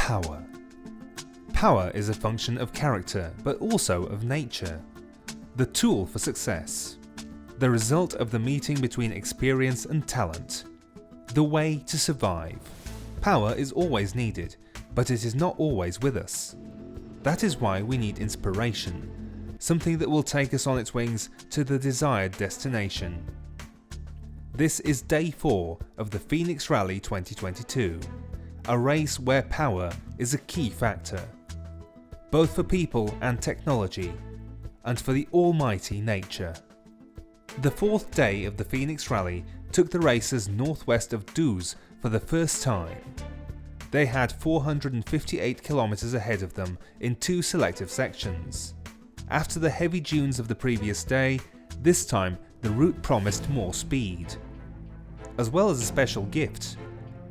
Power. Power is a function of character, but also of nature. The tool for success. The result of the meeting between experience and talent. The way to survive. Power is always needed, but it is not always with us. That is why we need inspiration, something that will take us on its wings to the desired destination. This is day 4 of the Fenix Rally 2022, a race where power is a key factor, both for people and technology, and for the almighty nature. The 4th day of the Fenix Rally took the racers northwest of Duz for the first time. They had 458 kilometers ahead of them in 2 selective sections. After the heavy dunes of the previous day, this time the route promised more speed. As well as a special gift,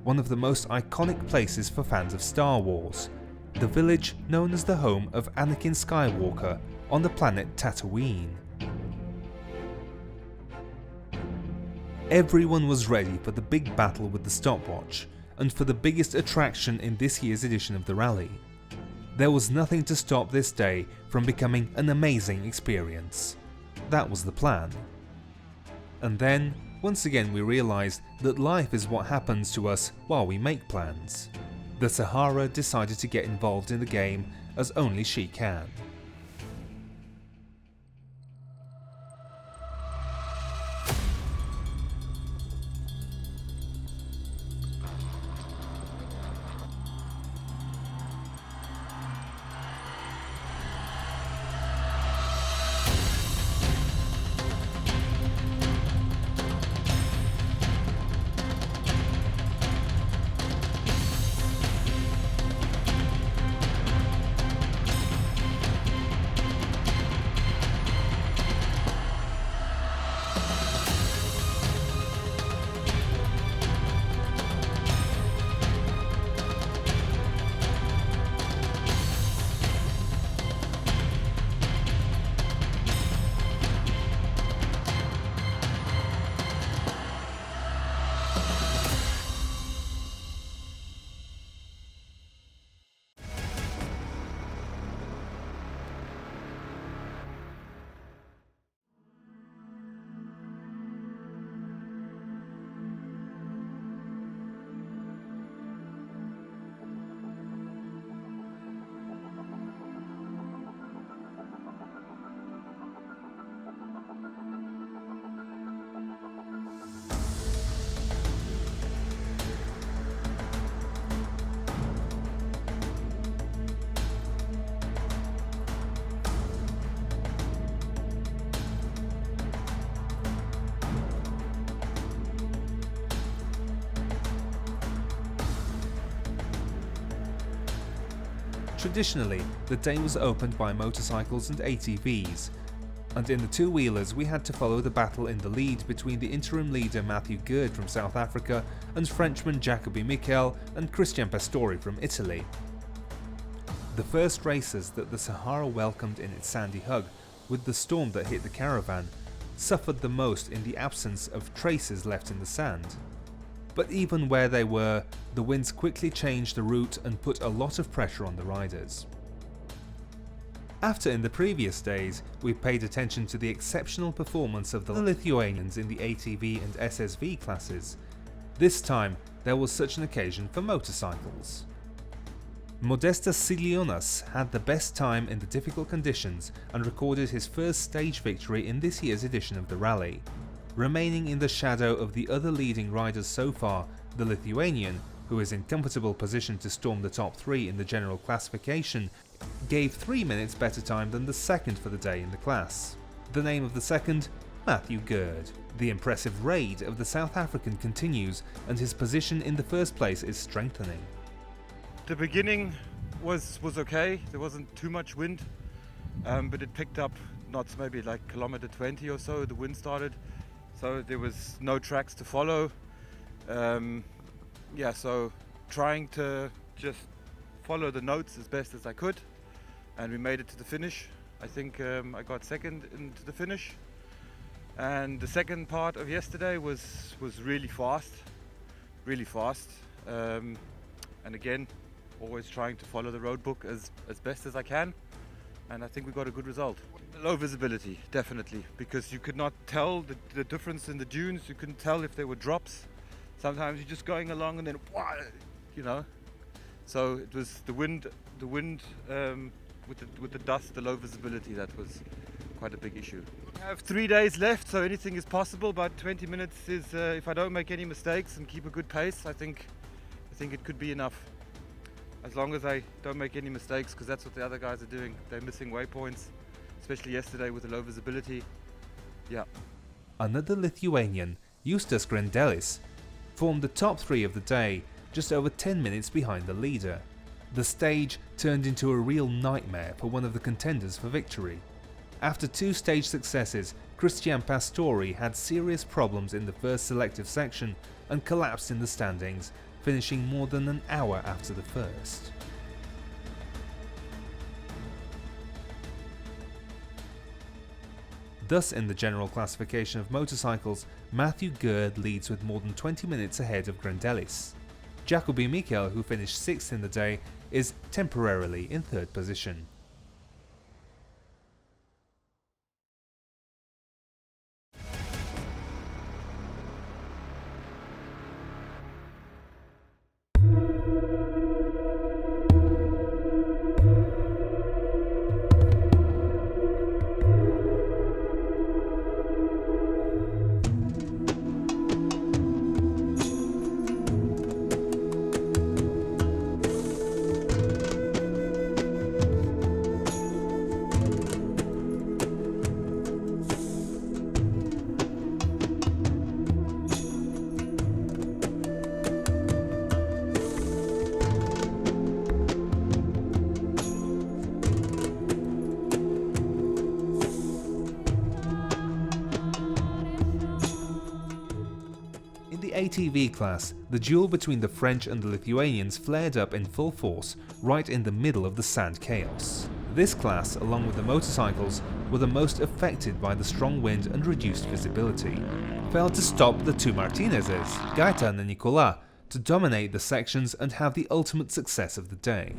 one of the most iconic places for fans of Star Wars, the village known as the home of Anakin Skywalker on the planet Tatooine. Everyone was ready for the big battle with the stopwatch, and for the biggest attraction in this year's edition of the rally. There was nothing to stop this day from becoming an amazing experience. That was the plan. And then, once again we realized that life is what happens to us while we make plans. The Sahara decided to get involved in the game as only she can. Traditionally, the day was opened by motorcycles and ATVs, and in the two-wheelers we had to follow the battle in the lead between the interim leader Matthew Gerd from South Africa and Frenchman Jacobi Michel and Christian Pastori from Italy. The first racers that the Sahara welcomed in its sandy hug, with the storm that hit the caravan, suffered the most in the absence of traces left in the sand. But even where they were, the winds quickly changed the route and put a lot of pressure on the riders. After in the previous days, we paid attention to the exceptional performance of the Lithuanians in the ATV and SSV classes, this time there was such an occasion for motorcycles. Modestas Silionas had the best time in the difficult conditions and recorded his first stage victory in this year's edition of the rally. Remaining in the shadow of the other leading riders so far, the Lithuanian, who is in comfortable position to storm the top 3 in the general classification, gave 3 minutes better time than the second for the day in the class. The name of the second? Matthew Gerd. The impressive raid of the South African continues, and his position in the first place is strengthening. The beginning was okay, there wasn't too much wind, but it picked up knots, maybe like kilometer 20 or so, the wind started. So there was no tracks to follow. So trying to just follow the notes as best as I could, and we made it to the finish. I think I got second into the finish, and the second part of yesterday was really fast, and again always trying to follow the road book as best as I can, and I think we got a good result. Low visibility, definitely, because you could not tell the difference in the dunes. You couldn't tell if there were drops. Sometimes you're just going along and then, you know. So it was the wind with the dust, the low visibility, that was quite a big issue. I have 3 days left, so anything is possible, but 20 minutes is, if I don't make any mistakes and keep a good pace, I think it could be enough. As long as I don't make any mistakes, because that's what the other guys are doing. They're missing waypoints, especially yesterday with the low visibility. Yeah. Another Lithuanian, Justas Grendelis, formed the top 3 of the day, just over 10 minutes behind the leader. The stage turned into a real nightmare for one of the contenders for victory. After 2 stage successes, Cristian Pastori had serious problems in the first selective section and collapsed in the standings, finishing more than an hour after the first. Thus, in the general classification of motorcycles, Matthew Gerd leads with more than 20 minutes ahead of Grendelis. Jacobi Mikel, who finished 6th in the day, is temporarily in 3rd position. In the ATV class, the duel between the French and the Lithuanians flared up in full force right in the middle of the sand chaos. This class, along with the motorcycles, were the most affected by the strong wind and reduced visibility. Failed to stop the 2 Martinezes, Gaetan and Nicolas, to dominate the sections and have the ultimate success of the day.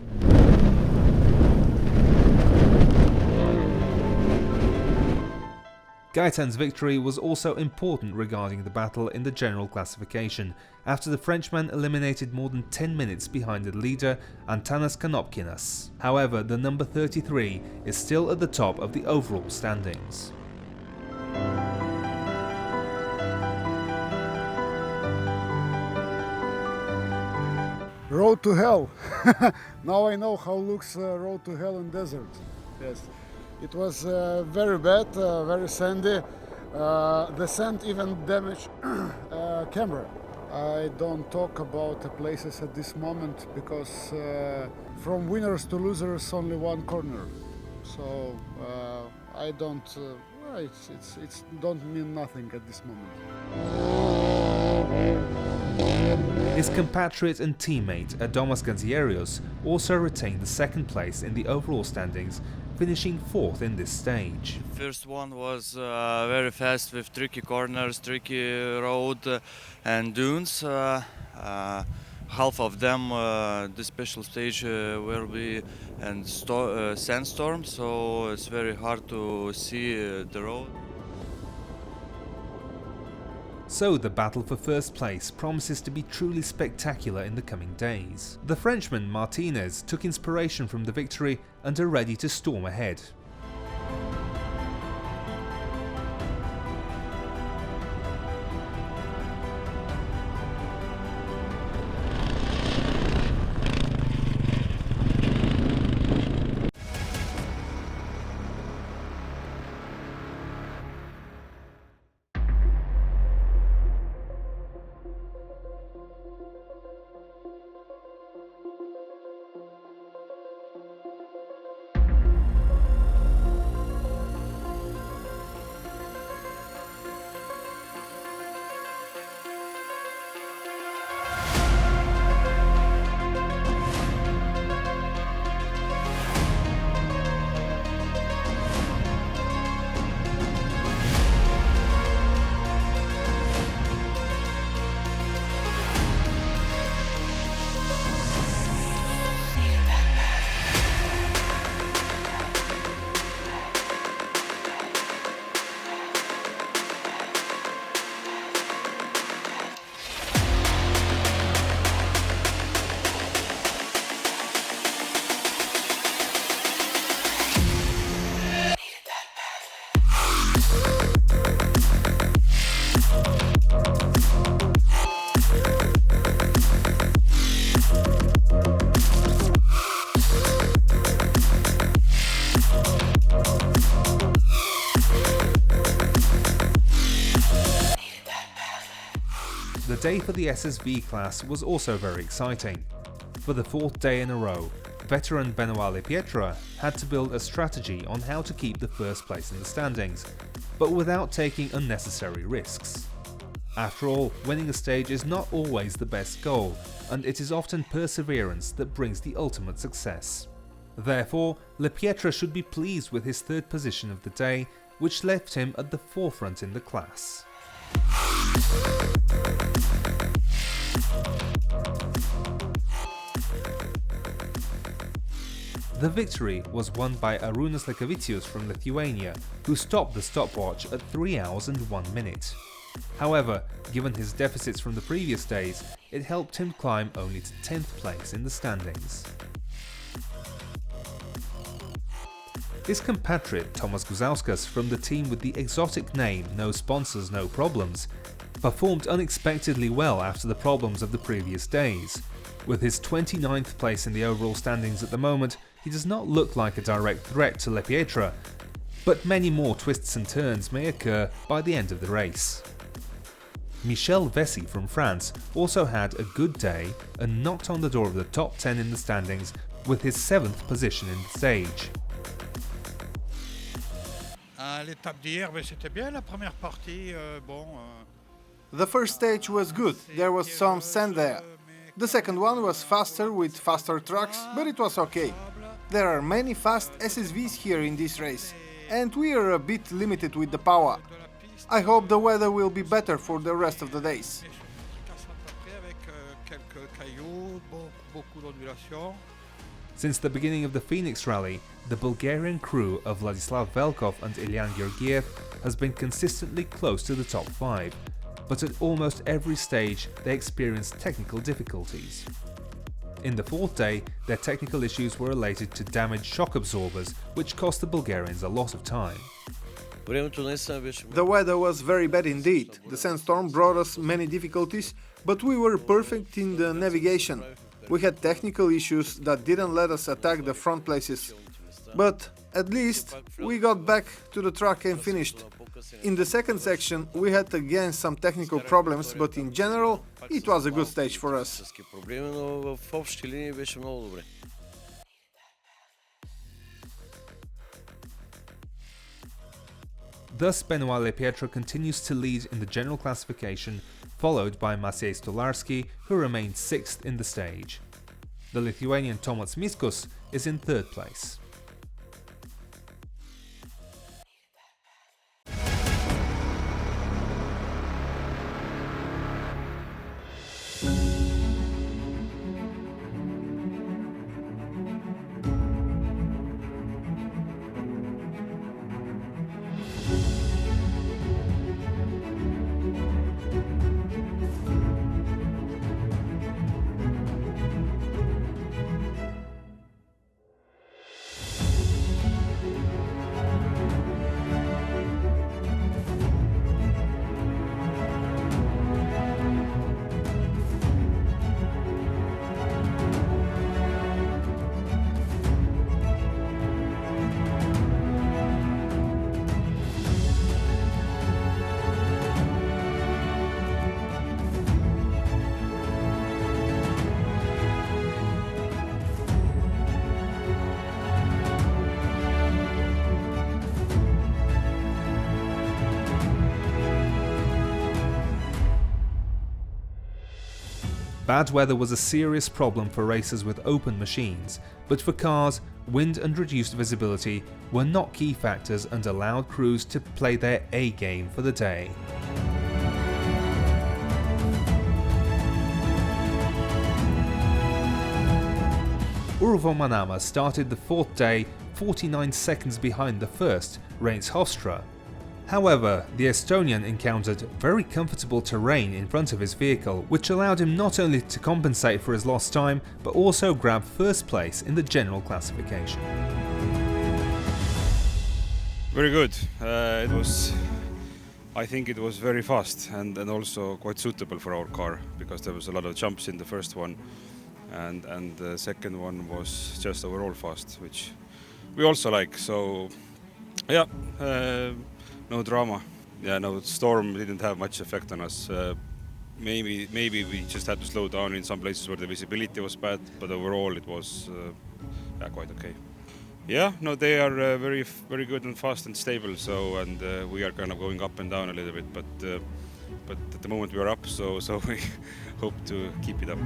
Gaetan's victory was also important regarding the battle in the general classification, after the Frenchman eliminated more than 10 minutes behind the leader Antanas Kanopkinas. However, the number 33 is still at the top of the overall standings. Road to hell. Now I know how looks road to hell in desert. Yes. It was very bad, very sandy. The sand even damaged camera. I don't talk about the places at this moment because from winners to losers only one corner. So I don't. It's don't mean nothing at this moment. His compatriot and teammate Adomas Ganzierios also retained the 2nd place in the overall standings, finishing 4th in this stage. First one was very fast with tricky corners, tricky road and dunes. Half of them, this special stage will be in sandstorm, so it's very hard to see the road. So the battle for first place promises to be truly spectacular in the coming days. The Frenchman Martinez took inspiration from the victory and are ready to storm ahead. The day for the SSV class was also very exciting. For the fourth day in a row, veteran Benoit Lepietre had to build a strategy on how to keep the first place in the standings, but without taking unnecessary risks. After all, winning a stage is not always the best goal, and it is often perseverance that brings the ultimate success. Therefore, Lepietre should be pleased with his third position of the day, which left him at the forefront in the class. The victory was won by Arūnas Lekavičius from Lithuania, who stopped the stopwatch at 3 hours and 1 minute. However, given his deficits from the previous days, it helped him climb only to 10th place in the standings. His compatriot Tomas Guzauskas from the team with the exotic name No Sponsors, No Problems performed unexpectedly well after the problems of the previous days. With his 29th place in the overall standings at the moment, he does not look like a direct threat to Lepietre, but many more twists and turns may occur by the end of the race. Michel Vessi from France also had a good day and knocked on the door of the top 10 in the standings with his 7th position in the stage. L'étape d'hier, c'était bien la première partie. The first stage was good, there was some sand there. The second one was faster with faster trucks, but it was okay. There are many fast SSVs here in this race, and we are a bit limited with the power. I hope the weather will be better for the rest of the days. Since the beginning of the Fenix Rally, the Bulgarian crew of Vladislav Velkov and Ilyan Georgiev has been consistently close to the top 5, but at almost every stage they experienced technical difficulties. In the fourth day, their technical issues were related to damaged shock absorbers, which cost the Bulgarians a lot of time. The weather was very bad indeed. The sandstorm brought us many difficulties, but we were perfect in the navigation. We had technical issues that didn't let us attack the front places. But at least we got back to the track and finished. In the second section we had again some technical problems, but in general it was a good stage for us. Thus Benoit Lepietre continues to lead in the general classification, followed by Maciej Stolarski, who remained 6th in the stage. The Lithuanian Tomas Miskus is in 3rd place. Bad weather was a serious problem for racers with open machines, but for cars, wind and reduced visibility were not key factors and allowed crews to play their A game for the day. Urvo Manama started the fourth day 49 seconds behind the first, Reins Hofstra. However, the Estonian encountered very comfortable terrain in front of his vehicle, which allowed him not only to compensate for his lost time, but also grab first place in the general classification. Very good. I think it was very fast and also quite suitable for our car, because there was a lot of jumps in the first one, and the second one was just overall fast, which we also like. So, yeah. No drama. Yeah, no, storm didn't have much effect on us. maybe we just had to slow down in some places where the visibility was bad, but overall it was quite okay. Yeah, no, they are very good and fast and stable. So, and we are kind of going up and down a little bit, but at the moment we are up, so we hope to keep it up.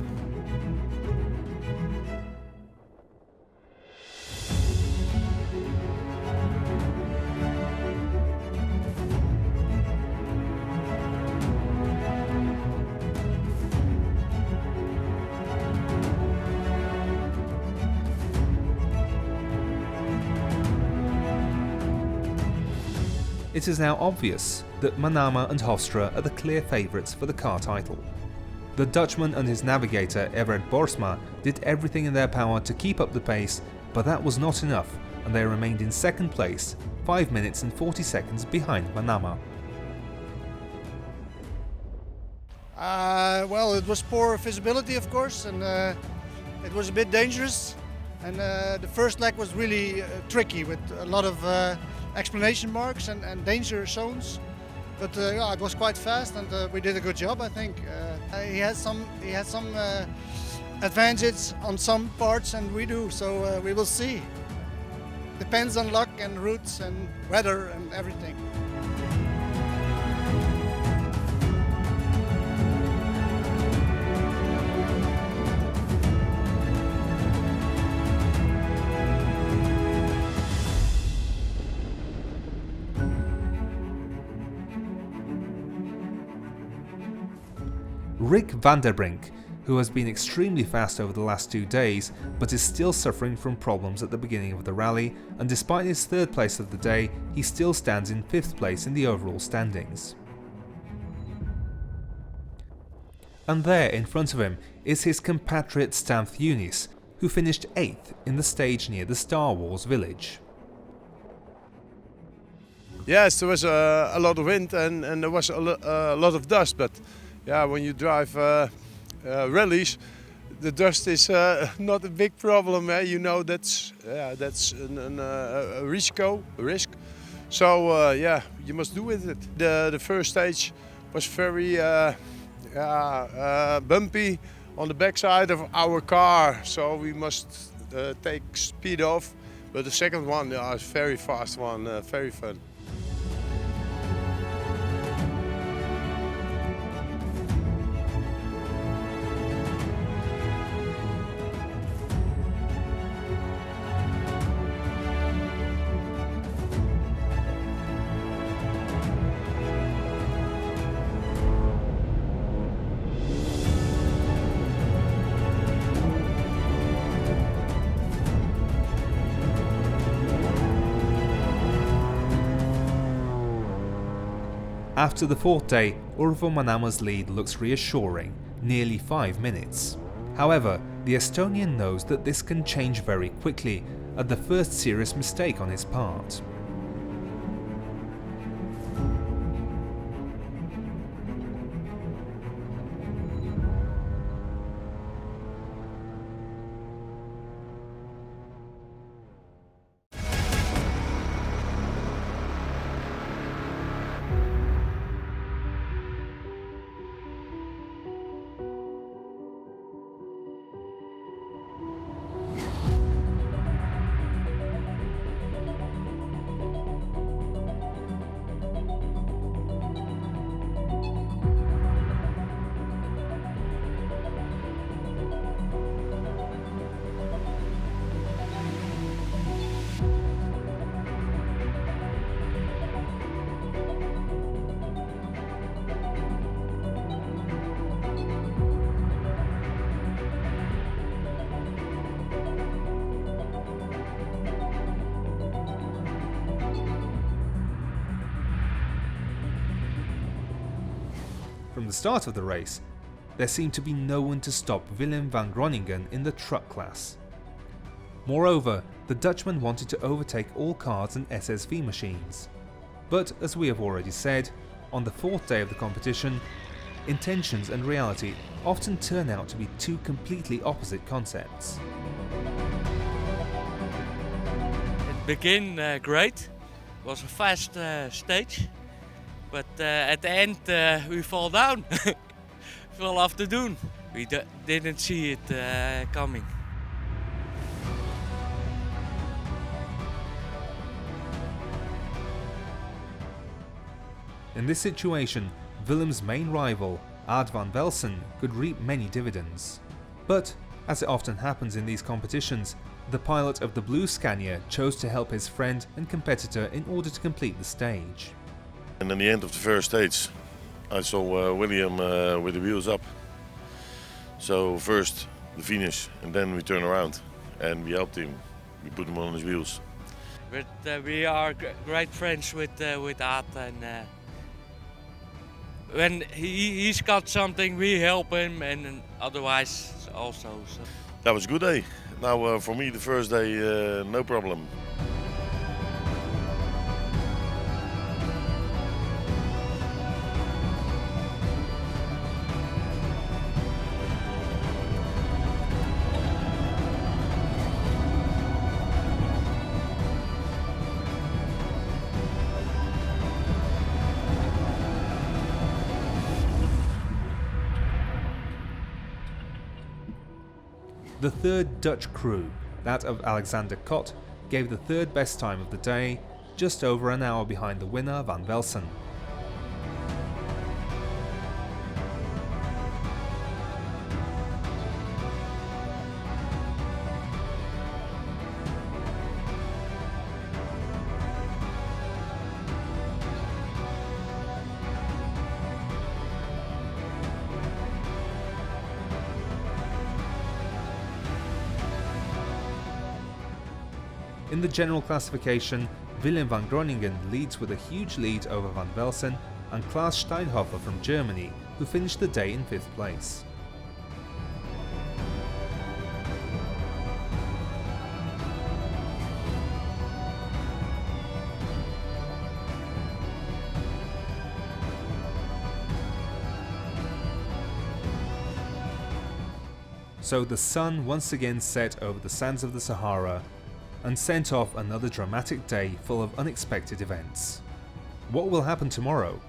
It is now obvious that Manama and Hofstra are the clear favourites for the car title. The Dutchman and his navigator Everett Borsma did everything in their power to keep up the pace, but that was not enough, and they remained in second place, 5 minutes and 40 seconds behind Manama. Well, it was poor visibility, of course, and it was a bit dangerous. And the first leg was really tricky with a lot of explanation marks and danger zones. But yeah, it was quite fast, and we did a good job, I think. He has some advantage on some parts, and we do. So we will see. Depends on luck and routes and weather and everything. Rick van der Brink, who has been extremely fast over the last 2 days, but is still suffering from problems at the beginning of the rally, and despite his third place of the day, he still stands in 5th place in the overall standings. And there in front of him is his compatriot Stamf Yunis, who finished 8th in the stage near the Star Wars village. Yes, there was a lot of wind and there was a lot of dust, but yeah, when you drive rallies, the dust is not a big problem. You know that's a risk. So yeah, you must do with it. The first stage was very bumpy on the backside of our car, so we must take speed off. But the second one is very fast one, very fun. After the 4th day, Urvo Manama's lead looks reassuring, nearly 5 minutes. However, the Estonian knows that this can change very quickly at the first serious mistake on his part. From the start of the race, there seemed to be no one to stop Willem van Groningen in the truck class. Moreover, the Dutchman wanted to overtake all cars and SSV machines. But as we have already said, on the 4th day of the competition, intentions and reality often turn out to be two completely opposite concepts. It began great, it was a fast stage. But at the end we fall down. veel af te doen. We didn't see it coming. In this situation, Willem's main rival, Aard van Velsen, could reap many dividends. But, as it often happens in these competitions, the pilot of the blue Scania chose to help his friend and competitor in order to complete the stage. And in the end of the first stage, I saw William with the wheels up. So first the finish, and then we turn around, and we helped him. We put him on his wheels. But we are great friends with Aad, and when he's got something, we help him, and otherwise also. So. That was a good day. Now for me, the first day, no problem. The third Dutch crew, that of Alexander Kot, gave the third best time of the day, just over an hour behind the winner Van Velsen. In the general classification, Willem van Groningen leads with a huge lead over Van Velsen and Klaas Steinhofer from Germany, who finished the day in 5th place. So the sun once again set over the sands of the Sahara and sent off another dramatic day full of unexpected events. What will happen tomorrow?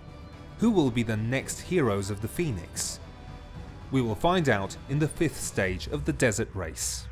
Who will be the next heroes of the Fenix? We will find out in the 5th stage of the desert race.